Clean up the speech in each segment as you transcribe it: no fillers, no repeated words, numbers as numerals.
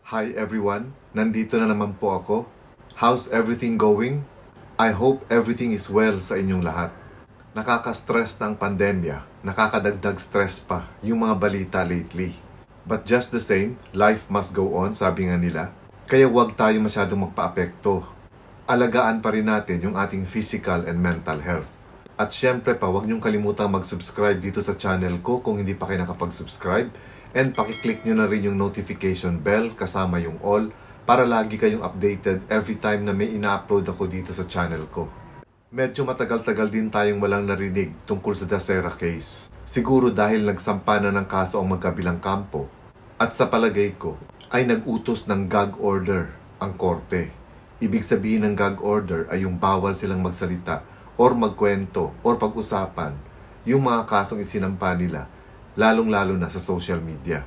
Hi everyone, nandito na naman po ako. How's everything going? I hope everything is well sa inyong lahat. Nakaka-stress na ang pandemya, nakakadagdag stress pa yung mga balita lately. But just the same, life must go on, sabi nga nila. Kaya huwag tayo masyadong magpa-apekto. Alagaan pa rin natin yung ating physical and mental health. At syempre pa, huwag niyong kalimutang mag-subscribe dito sa channel ko kung hindi pa kayo nakapag-subscribe. And pakiclick nyo na rin yung notification bell kasama yung all para lagi kayong updated every time na may ina-upload ako dito sa channel ko. Medyo matagal-tagal din tayong walang narinig tungkol sa Dacera case. Siguro dahil nagsampa na ng kaso ang magkabilang kampo. At sa palagay ko ay nag-utos ng gag order ang korte. Ibig sabihin ng gag order ay yung bawal silang magsalita or magkwento or pag-usapan yung mga kasong isinampa nila, lalong-lalo na sa social media.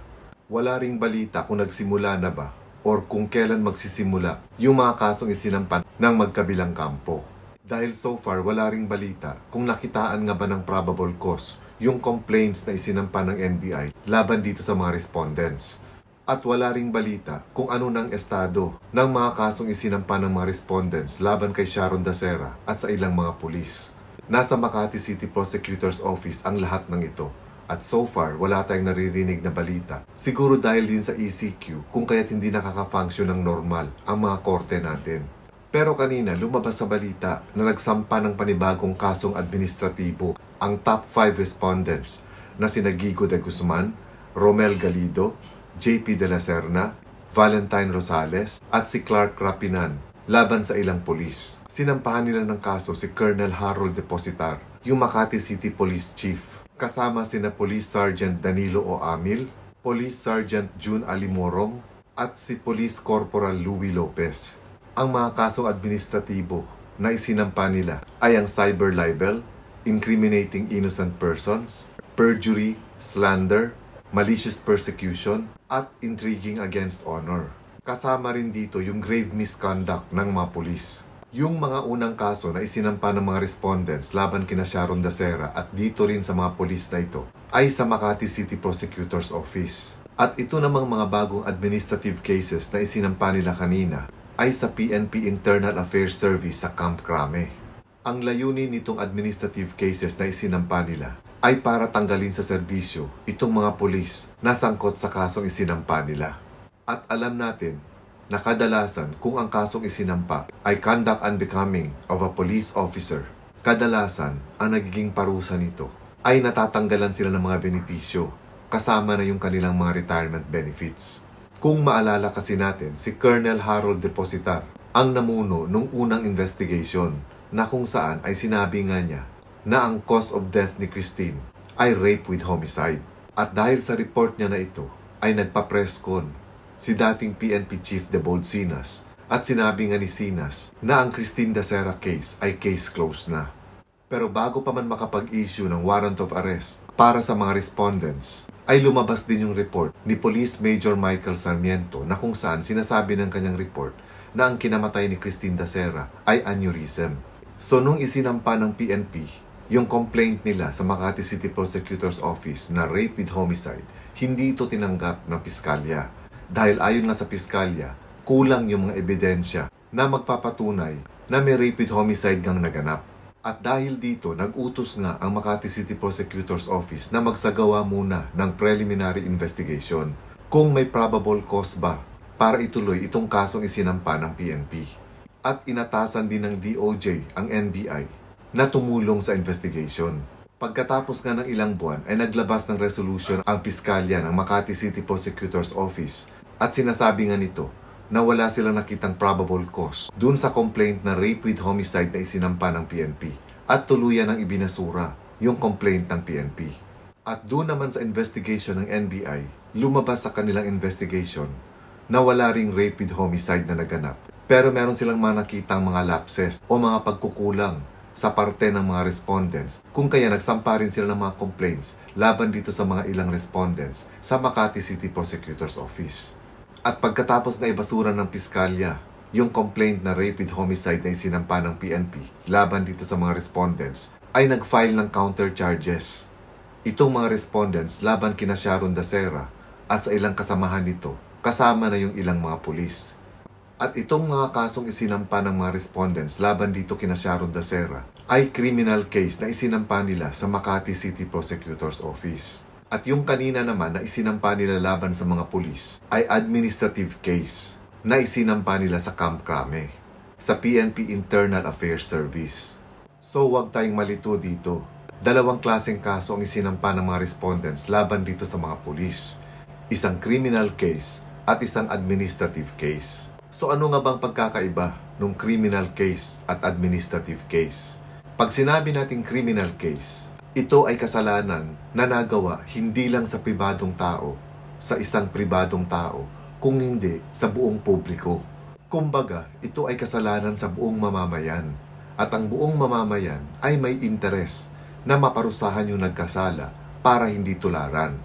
Wala ring balita kung nagsimula na ba or kung kailan magsisimula yung mga kasong isinampa ng magkabilang kampo. Dahil so far, wala ring balita kung nakitaan nga ba ng probable cause yung complaints na isinampa ng NBI laban dito sa mga respondents. At wala ring balita kung ano ng estado ng mga kasong isinampa ng mga respondents laban kay Sharon Dacera at sa ilang mga pulis. Nasa Makati City Prosecutor's Office ang lahat ng ito. At so far, wala tayong naririnig na balita. Siguro dahil din sa ECQ kung kaya't hindi nakaka-function ng normal ang mga korte natin. Pero kanina, lumabas sa balita na nagsampa ng panibagong kasong administratibo ang top 5 respondents na sina Gigo de Guzman, Romel Galido, JP de la Serna, Valentine Rosales at si Clark Rapinan laban sa ilang pulis. Sinampahan nila ng kaso si Colonel Harold Depositar, yung Makati City Police Chief, kasama sina Police Sergeant Danilo O. Amil, Police Sergeant June Alimorong at si Police Corporal Louie Lopez. Ang mga kasong administratibo na isinampa nila ay ang cyber libel, incriminating innocent persons, perjury, slander, malicious persecution, at intriguing against honor. Kasama rin dito yung grave misconduct ng mga pulis. Yung mga unang kaso na isinampa ng mga respondents laban kina Sharon Dacera at dito rin sa mga pulis na ito ay sa Makati City Prosecutor's Office. At ito namang mga bagong administrative cases na isinampa nila kanina ay sa PNP Internal Affairs Service sa Camp Crame. Ang layunin nitong administrative cases na isinampa nila ay para tanggalin sa serbisyo itong mga pulis na sangkot sa kasong isinampa nila. At alam natin na kadalasan kung ang kasong isinampa ay conduct unbecoming of a police officer, kadalasan ang nagiging parusa nito ay natatanggalan sila ng mga benepisyo kasama na yung kanilang mga retirement benefits. Kung maalala kasi natin, si Colonel Harold Depositar ang namuno nung unang investigation na kung saan ay sinabi nga niya na ang cause of death ni Christine ay rape with homicide. At dahil sa report niya na ito, ay nagpa-press con si dating PNP Chief Debold Sinas at sinabi nga ni Sinas na ang Christine Dacera case ay case closed na. Pero bago pa man makapag-issue ng warrant of arrest para sa mga respondents, ay lumabas din yung report ni Police Major Michael Sarmiento na kung saan sinasabi ng kanyang report na ang kinamatay ni Christine Dacera ay aneurysm. So nung isinampa ng PNP yung complaint nila sa Makati City Prosecutor's Office na rape with homicide, hindi ito tinanggap ng piskalya. Dahil ayon nga sa piskalya, kulang yung mga ebidensya na magpapatunay na may rape with homicide ngang naganap. At dahil dito, nag-utos nga ang Makati City Prosecutor's Office na magsagawa muna ng preliminary investigation kung may probable cause ba para ituloy itong kasong isinampa ng PNP. At inatasan din ng DOJ ang NBI na tumulong sa investigation. Pagkatapos nga ng ilang buwan ay naglabas ng resolution ang piskalya ng Makati City Prosecutor's Office at sinasabi nga nito na wala silang nakitang probable cause dun sa complaint na rape with homicide na isinampa ng PNP at tuluyan ng ibinasura yung complaint ng PNP. At dun naman sa investigation ng NBI, lumabas sa kanilang investigation na wala ring rape with homicide na naganap. Pero meron silang mga nakitang mga lapses o mga pagkukulang sa parte ng mga respondents kung kaya nagsampa rin sila ng mga complaints laban dito sa mga ilang respondents sa Makati City Prosecutor's Office. At pagkatapos na ibasura ng piskalya yung complaint na rape with homicide na isinampa ng PNP laban dito sa mga respondents, ay nag-file ng counter charges itong mga respondents laban kina Sharon Dacera at sa ilang kasamahan nito kasama na yung ilang mga pulis. At itong mga kasong isinampa ng mga respondents laban dito kina Sharon Dacera ay criminal case na isinampa nila sa Makati City Prosecutor's Office. At yung kanina naman na isinampa nila laban sa mga pulis ay administrative case na isinampa nila sa Camp Crame, sa PNP Internal Affairs Service. So huwag tayong malito dito. Dalawang klaseng kaso ang isinampa ng mga respondents laban dito sa mga pulis. Isang criminal case at isang administrative case. So ano nga bang pagkakaiba ng criminal case at administrative case? Pag sinabi nating criminal case, ito ay kasalanan na nagawa hindi lang sa pribadong tao, sa isang pribadong tao, kung hindi sa buong publiko. Kumbaga, ito ay kasalanan sa buong mamamayan. At ang buong mamamayan ay may interes na maparusahan yung nagkasala para hindi tularan.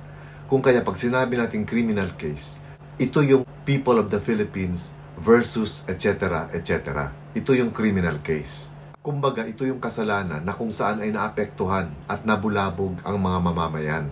Kung kaya pag sinabi nating criminal case, ito yung people of the Philippines versus etc. etc. Ito yung criminal case. Kumbaga, ito yung kasalanan na kung saan ay naapektuhan at nabulabog ang mga mamamayan.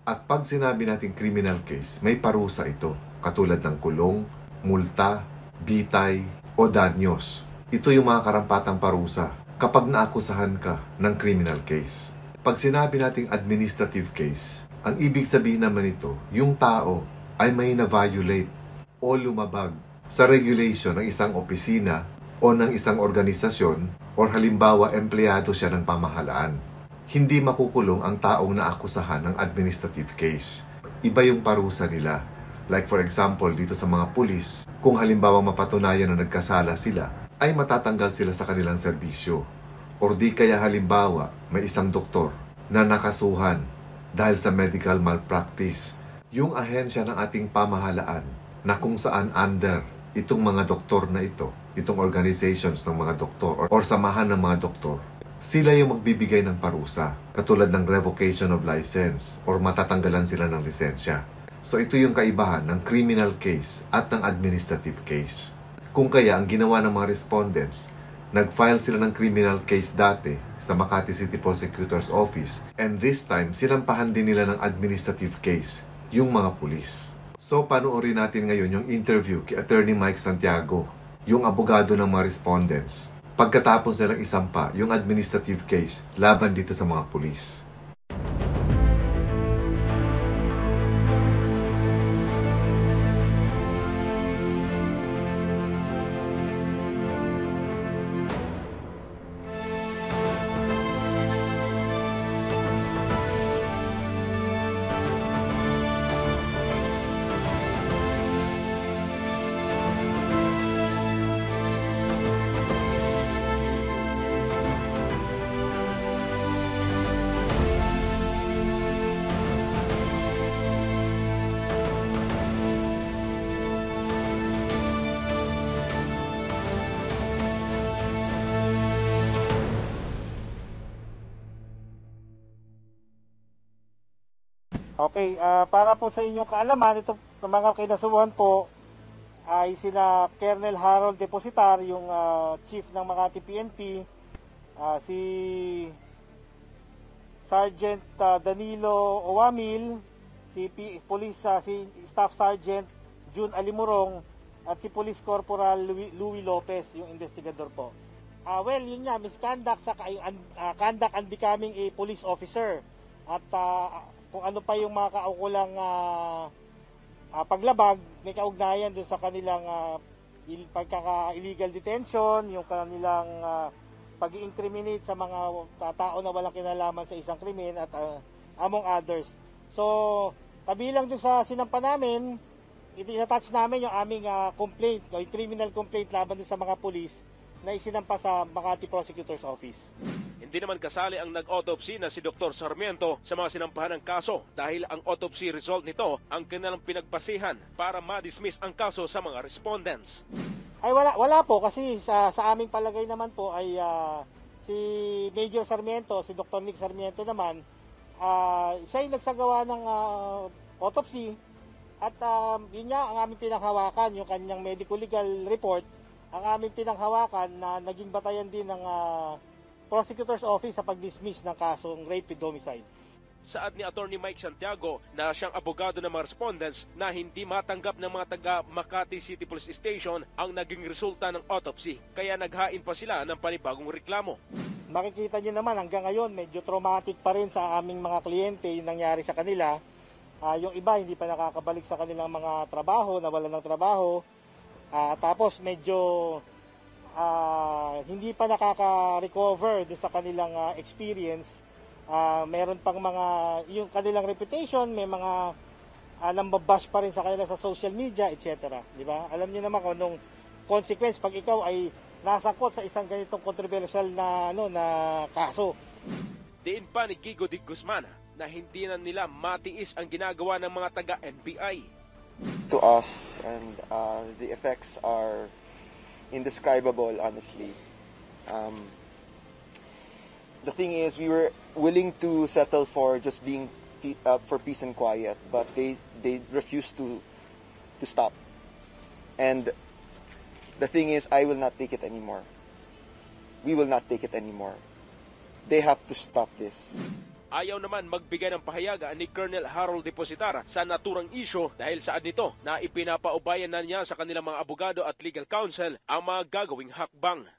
At pag sinabi nating criminal case, may parusa ito, katulad ng kulong, multa, bitay, o danyos. Ito yung mga karampatang parusa kapag naakusahan ka ng criminal case. Pag sinabi nating administrative case, ang ibig sabihin naman ito, yung tao ay may na-violate o lumabag sa regulation ng isang opisina o ng isang organisasyon o halimbawa empleyado siya ng pamahalaan. Hindi makukulong ang taong naakusahan ng administrative case. Iba yung parusa nila. Like for example, dito sa mga pulis, kung halimbawa mapatunayan na nagkasala sila, ay matatanggal sila sa kanilang serbisyo. Or di kaya halimbawa, may isang doktor na nakasuhan dahil sa medical malpractice. Yung ahensya ng ating pamahalaan na kung saan under itong mga doktor na ito, itong organizations ng mga doktor or samahan ng mga doktor, sila yung magbibigay ng parusa, katulad ng revocation of license or matatanggalan sila ng lisensya. So ito yung kaibahan ng criminal case at ng administrative case. Kung kaya ang ginawa ng mga respondents, nag-file sila ng criminal case dati sa Makati City Prosecutor's Office and this time sinampahan din nila ng administrative case yung mga pulis. So, panoorin natin ngayon yung interview kay Attorney Mike Santiago, yung abogado ng mga respondents, pagkatapos nilang isampa yung administrative case laban dito sa mga pulis. Okay, para po sa inyong kaalaman, ito mga kinasuhan po ay sina Colonel Harold Depositar, yung chief ng Makati PNP, si Sergeant Danilo Owamil, si Staff Sergeant June Alimurong, at si Police Corporal Louis Lopez, yung investigador po. Well, yun nga, misconduct sa conduct and becoming a police officer. At kung ano pa yung mga kaukulang paglabag, may kaugnayan dun sa kanilang pagkaka-illegal detention, yung kanilang pag-i-incriminate sa mga tao na walang kinalaman sa isang krimen at among others. So, kabilang dun sa sinampa namin, ina-touch namin yung aming complaint, yung criminal complaint laban dun sa mga pulis na isinampa sa Makati Prosecutor's Office. Hindi naman kasali ang nag-autopsy na si Dr. Sarmiento sa mga sinampahan ng kaso dahil ang autopsy result nito ang kanilang pinagpasihan para ma-dismiss ang kaso sa mga respondents. Ay wala po kasi sa aming palagay naman po ay si Major Sarmiento, si Dr. Nick Sarmiento naman, siya yung nagsagawa ng autopsy at yun nga ang aming pinanghawakan, yung kanyang medical legal report, ang aming pinanghawakan na naging batayan din ng Prosecutor's Office sa pag-dismiss ng kasong rape with homicide. Saad ni Attorney Mike Santiago na siyang abogado ng mga respondents na hindi matanggap ng mga taga Makati City Police Station ang naging resulta ng autopsy. Kaya naghain pa sila ng panibagong reklamo. Makikita nyo naman hanggang ngayon medyo traumatic pa rin sa aming mga kliyente yung nangyari sa kanila. Yung iba hindi pa nakakabalik sa kanilang mga trabaho, nawalan ng trabaho. Tapos medyo hindi pa nakaka-recover sa kanilang experience. Meron pang mga, yung kanilang reputation, may mga nambabash pa rin sa kanila sa social media, etc. Di ba? Alam niyo naman kung anong consequence pag ikaw ay nasangkot sa isang ganitong controversial na, na kaso. Diin pa ni Gigo de Guzman na hindi na nila matiis ang ginagawa ng mga taga-NBI. To us, and the effects are indescribable, honestly. The thing is, we were willing to settle for just being for peace and quiet, but they refused to stop. And the thing is, I will not take it anymore. We will not take it anymore. They have to stop this. Ayaw naman magbigay ng pahayaga ni Colonel Harold Depositara sa naturang isyo dahil saad nito na ipinapaubayan na niya sa kanilang mga abogado at legal counsel ang mga gagawing hakbang.